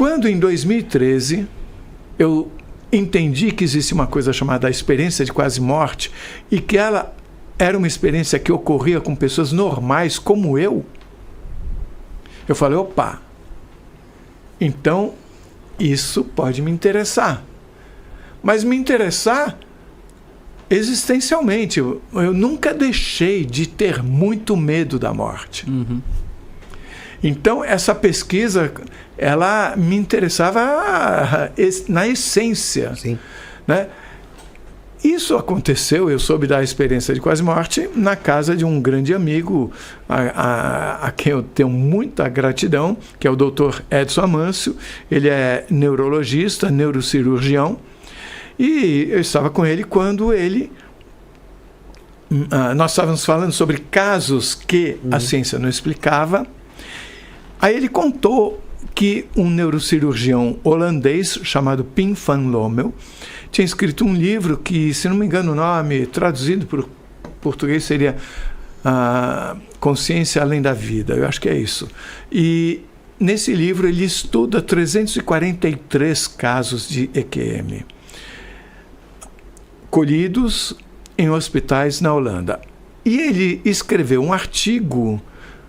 Quando, em 2013, eu entendi que existe uma coisa chamada experiência de quase morte e que ela era uma experiência que ocorria com pessoas normais como eu falei, opa, então isso pode me interessar. Mas me interessar existencialmente. Eu nunca deixei de ter muito medo da morte. Uhum. Então, essa pesquisa, ela me interessava na essência. Sim. Né? Isso aconteceu, eu soube da experiência de quase morte, na casa de um grande amigo, a quem eu tenho muita gratidão, que é o Dr. Edson Amâncio. Ele é neurologista, neurocirurgião, e eu estava com ele quando nós estávamos falando sobre casos que a ciência não explicava. Aí ele contou que um neurocirurgião holandês chamado Pim van Lommel tinha escrito um livro que, se não me engano o nome, traduzido para o português, seria Consciência Além da Vida. Eu acho que é isso. E nesse livro ele estuda 343 casos de EQM colhidos em hospitais na Holanda. E ele escreveu um artigo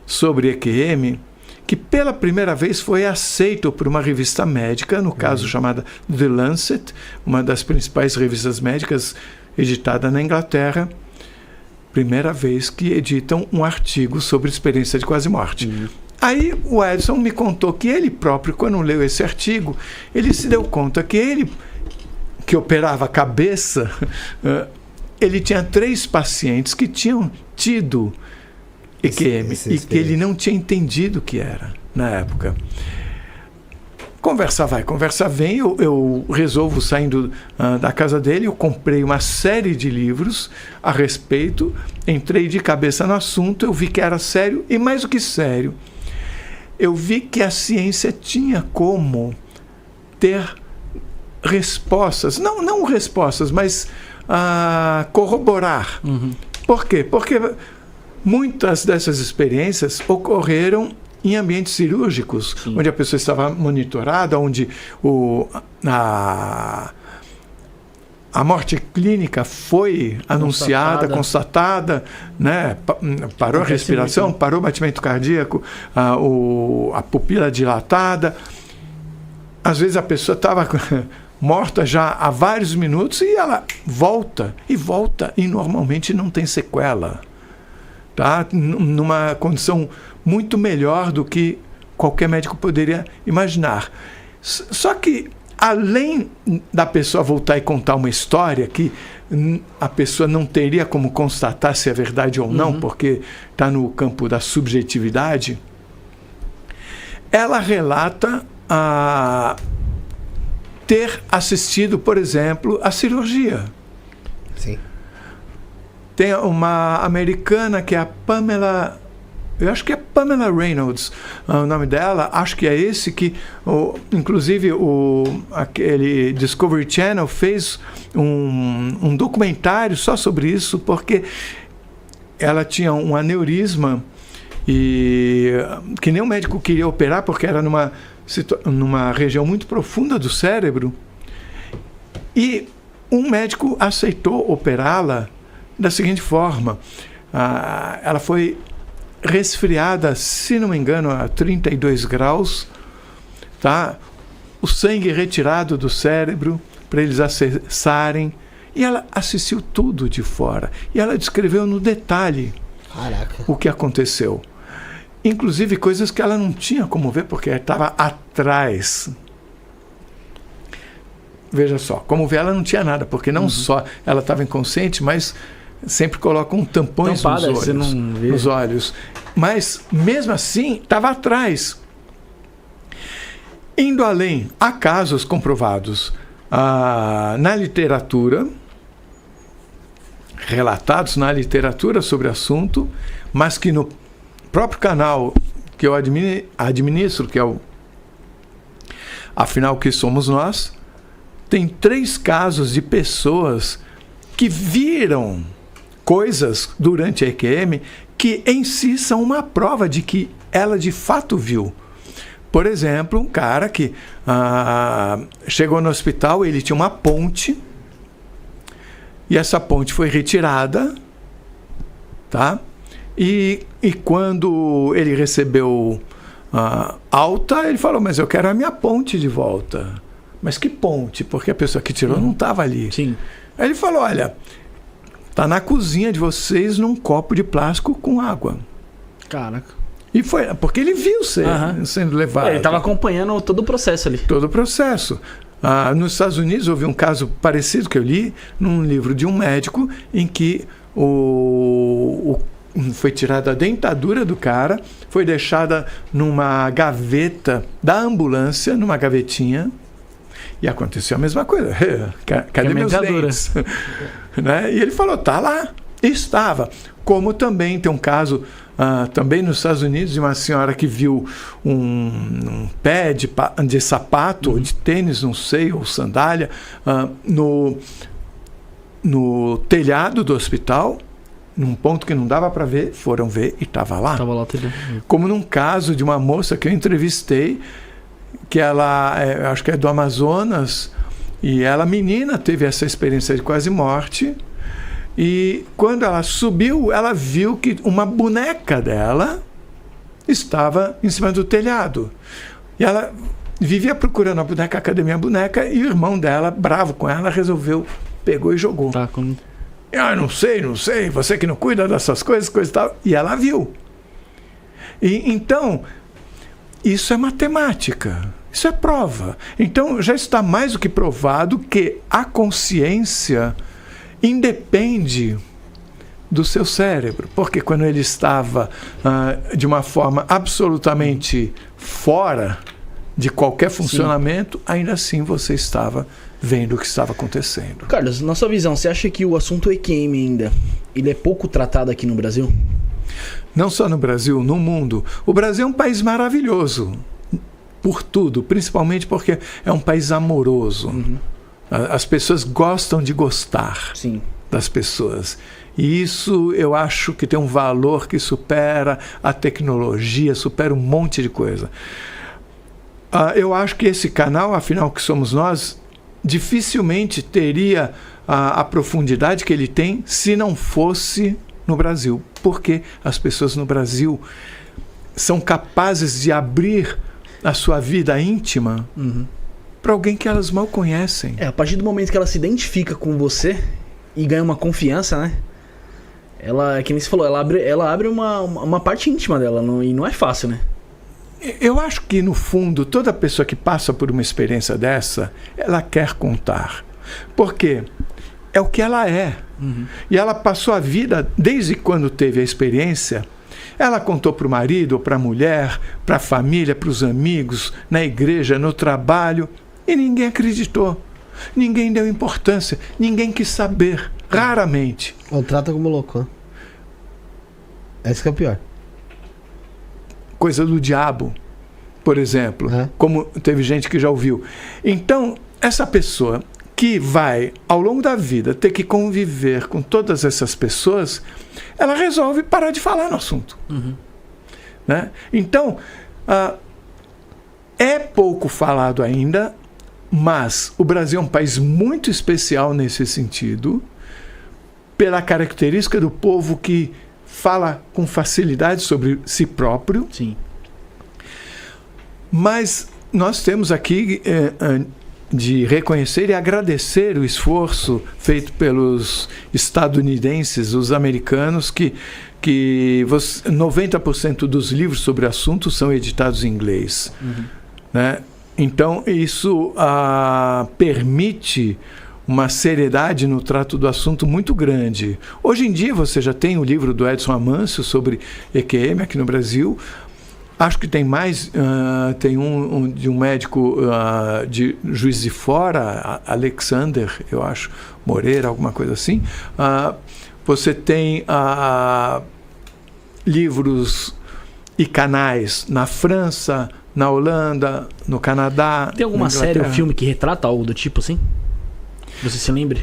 sobre EQM que pela primeira vez foi aceito por uma revista médica, no caso chamada The Lancet, uma das principais revistas médicas editada na Inglaterra. Primeira vez que editam um artigo sobre experiência de quase morte. Aí o Edson me contou que ele próprio, quando leu esse artigo, ele se deu conta que ele, que operava a cabeça, ele tinha 3 pacientes que tinham tido EQM e que ele não tinha entendido o que era na época. Conversa vai, conversa vem, eu resolvo saindo da casa dele, eu comprei uma série de livros a respeito, entrei de cabeça no assunto, eu vi que era sério, e mais do que sério, eu vi que a ciência tinha como ter respostas, não respostas, mas corroborar. Por quê? Porque muitas dessas experiências ocorreram em ambientes cirúrgicos, sim, onde a pessoa estava monitorada, onde a morte clínica foi anunciada, constatada, né? Parou a respiração, parou o batimento cardíaco, a pupila dilatada. Às vezes a pessoa estava morta já há vários minutos e ela volta, e normalmente não tem sequela. Tá? Numa condição muito melhor do que qualquer médico poderia imaginar. Só que, além da pessoa voltar e contar uma história que a pessoa não teria como constatar se é verdade ou não, porque está no campo da subjetividade, ela relata ter assistido, por exemplo, a cirurgia. Sim. Tem uma americana que é a Pamela, eu acho que é Pamela Reynolds, o nome dela, acho que é esse que, inclusive, aquele Discovery Channel fez um documentário só sobre isso, porque ela tinha um aneurisma e que nem o médico queria operar, porque era numa região muito profunda do cérebro, e um médico aceitou operá-la da seguinte forma: ela foi resfriada, se não me engano, a 32 graus, tá? O sangue retirado do cérebro para eles acessarem, e ela assistiu tudo de fora, e ela descreveu no detalhe o que aconteceu, inclusive coisas que ela não tinha como ver porque estava atrás. Veja só, como ver ela não tinha nada, porque não só ela estava inconsciente, mas sempre colocam tampões nos olhos. Mas, mesmo assim, estava atrás. Indo além, há casos comprovados na literatura, relatados na literatura sobre o assunto, mas que no próprio canal que eu administro, que é Afinal, que somos nós, tem 3 casos de pessoas que viram coisas durante a EQM que em si são uma prova de que ela de fato viu. Por exemplo, um cara que chegou no hospital, ele tinha uma ponte, e essa ponte foi retirada, tá? E quando ele recebeu alta, ele falou, mas eu quero a minha ponte de volta. Mas que ponte? Porque a pessoa que tirou não estava ali. Sim. Aí ele falou, olha, tá na cozinha de vocês num copo de plástico com água. Caraca. E foi, porque ele viu sendo levado. Ele estava acompanhando todo o processo ali. Todo o processo. Nos Estados Unidos houve um caso parecido que eu li num livro de um médico em que foi tirada a dentadura do cara, foi deixada numa gaveta da ambulância, numa gavetinha, e aconteceu a mesma coisa. Cadê meus dentes? Né? E ele falou, tá lá. E estava. Como também tem um caso, também nos Estados Unidos, de uma senhora que viu um pé de sapato, ou de tênis, não sei, ou sandália, no telhado do hospital, num ponto que não dava para ver, foram ver e estava lá. Estava lá o telhado. Como num caso de uma moça que eu entrevistei, que ela, acho que é do Amazonas, e ela, menina, teve essa experiência de quase morte, e quando ela subiu, ela viu que uma boneca dela estava em cima do telhado. E ela vivia procurando a boneca, cadê minha boneca? E o irmão dela, bravo com ela, resolveu, pegou e jogou. Tá, com... Não sei, você que não cuida dessas coisas, coisa e tal. E ela viu. E, então, isso é matemática, isso é prova. Então, já está mais do que provado que a consciência independe do seu cérebro, porque quando ele estava de uma forma absolutamente fora de qualquer funcionamento, ainda assim você estava vendo o que estava acontecendo. Carlos, na sua visão, você acha que o assunto EQM ainda, ele é pouco tratado aqui no Brasil? Não só no Brasil, no mundo. O Brasil é um país maravilhoso por tudo, principalmente porque é um país amoroso. Uhum. As pessoas gostam de gostar Sim. das pessoas. E isso eu acho que tem um valor que supera a tecnologia, supera um monte de coisa. Eu acho que esse canal, afinal que somos nós, dificilmente teria a profundidade que ele tem se não fosse no Brasil. Porque as pessoas no Brasil são capazes de abrir a sua vida íntima para alguém que elas mal conhecem. A partir do momento que ela se identifica com você e ganha uma confiança, né? Ela, que nem você falou, ela abre uma parte íntima dela, e não é fácil, né? Eu acho que, no fundo, toda pessoa que passa por uma experiência dessa, ela quer contar. Por quê? É o que ela é. E ela passou a vida, desde quando teve a experiência, ela contou para o marido, ou para a mulher, para a família, para os amigos, na igreja, no trabalho, e ninguém acreditou. Ninguém deu importância, ninguém quis saber, raramente. Ou trata como louco, né? Esse que é o pior. Coisa do diabo, por exemplo, como teve gente que já ouviu. Então, essa pessoa que vai, ao longo da vida, ter que conviver com todas essas pessoas, ela resolve parar de falar no assunto. Né? Então, é pouco falado ainda, mas o Brasil é um país muito especial nesse sentido, pela característica do povo que fala com facilidade sobre si próprio. Sim. Mas nós temos aqui de reconhecer e agradecer o esforço feito pelos estadunidenses, os americanos, que 90% dos livros sobre o assunto são editados em inglês. Né? Então, isso permite uma seriedade no trato do assunto muito grande. Hoje em dia, você já tem o livro do Edson Amâncio sobre EQM aqui no Brasil. Acho que tem mais, tem um de um médico de Juiz de Fora, Alexander, eu acho, Moreira, alguma coisa assim. Você tem livros e canais na França, na Holanda, no Canadá. Tem alguma série ou filme que retrata algo do tipo assim? Você se lembre?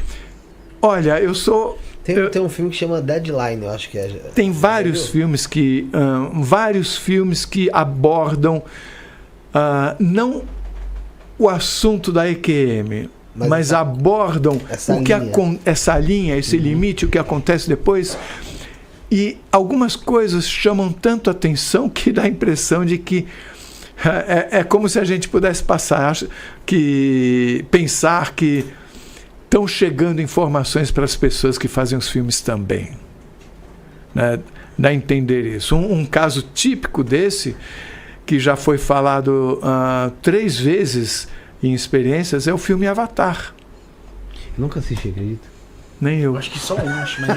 Olha, eu sou... Tem um filme que chama Deadline, eu acho que é. Tem vários filmes que abordam não o assunto da EQM, mas abordam essa linha, esse limite, o que acontece depois. E algumas coisas chamam tanto atenção que dá a impressão de que é como se a gente pudesse pensar que estão chegando informações para as pessoas que fazem os filmes também. Né? Dá a entender isso. Um caso típico desse, que já foi falado 3 vezes em experiências, é o filme Avatar. Nunca assisti, acredito. Nem eu. Eu acho que só um, mas nem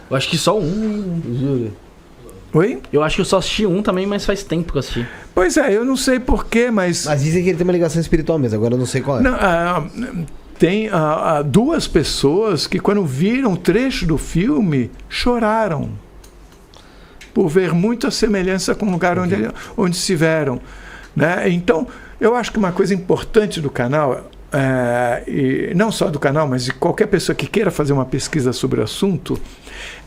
eu acho que só um. Juro. Oi? Eu acho que eu só assisti um também, mas faz tempo que eu assisti. Pois é, eu não sei porquê, mas Dizem que ele tem uma ligação espiritual mesmo, agora eu não sei qual é. não, tem 2 pessoas que, quando viram o trecho do filme, choraram. Por ver muita semelhança com o lugar onde estiveram. Né? Então, eu acho que uma coisa importante do canal, e não só do canal, mas de qualquer pessoa que queira fazer uma pesquisa sobre o assunto,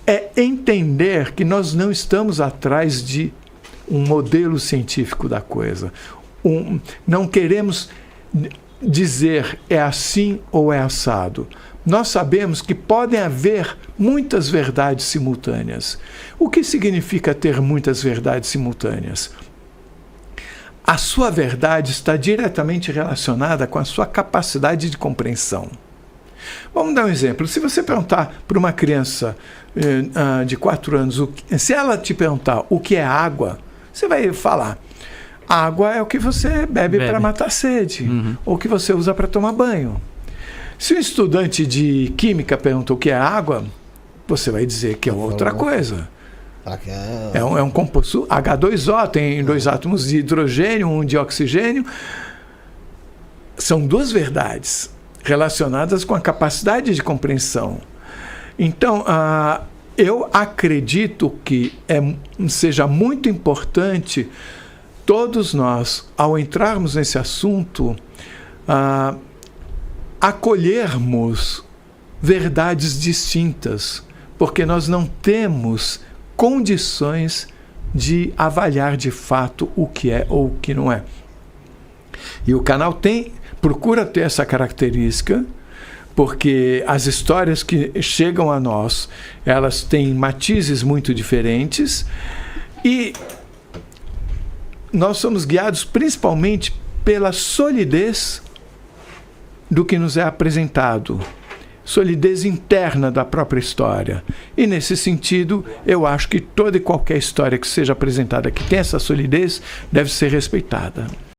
é entender que nós não estamos atrás de um modelo científico da coisa. Não queremos dizer é assim ou é assado. Nós sabemos que podem haver muitas verdades simultâneas. O que significa ter muitas verdades simultâneas? A sua verdade está diretamente relacionada com a sua capacidade de compreensão. Vamos dar um exemplo. Se você perguntar para uma criança de 4 anos, se ela te perguntar o que é água, você vai falar: água é o que você bebe para matar a sede, ou que você usa para tomar banho. Se um estudante de química pergunta o que é água, você vai dizer que é outra coisa. É um composto H2O, tem 2 átomos de hidrogênio, 1 de oxigênio. São 2 verdades relacionadas com a capacidade de compreensão. Então, eu acredito que seja muito importante todos nós, ao entrarmos nesse assunto, acolhermos verdades distintas, porque nós não temos condições de avaliar de fato o que é ou o que não é. E o canal procura ter essa característica, porque as histórias que chegam a nós, elas têm matizes muito diferentes, e nós somos guiados principalmente pela solidez do que nos é apresentado, solidez interna da própria história. E nesse sentido, eu acho que toda e qualquer história que seja apresentada que tem essa solidez deve ser respeitada.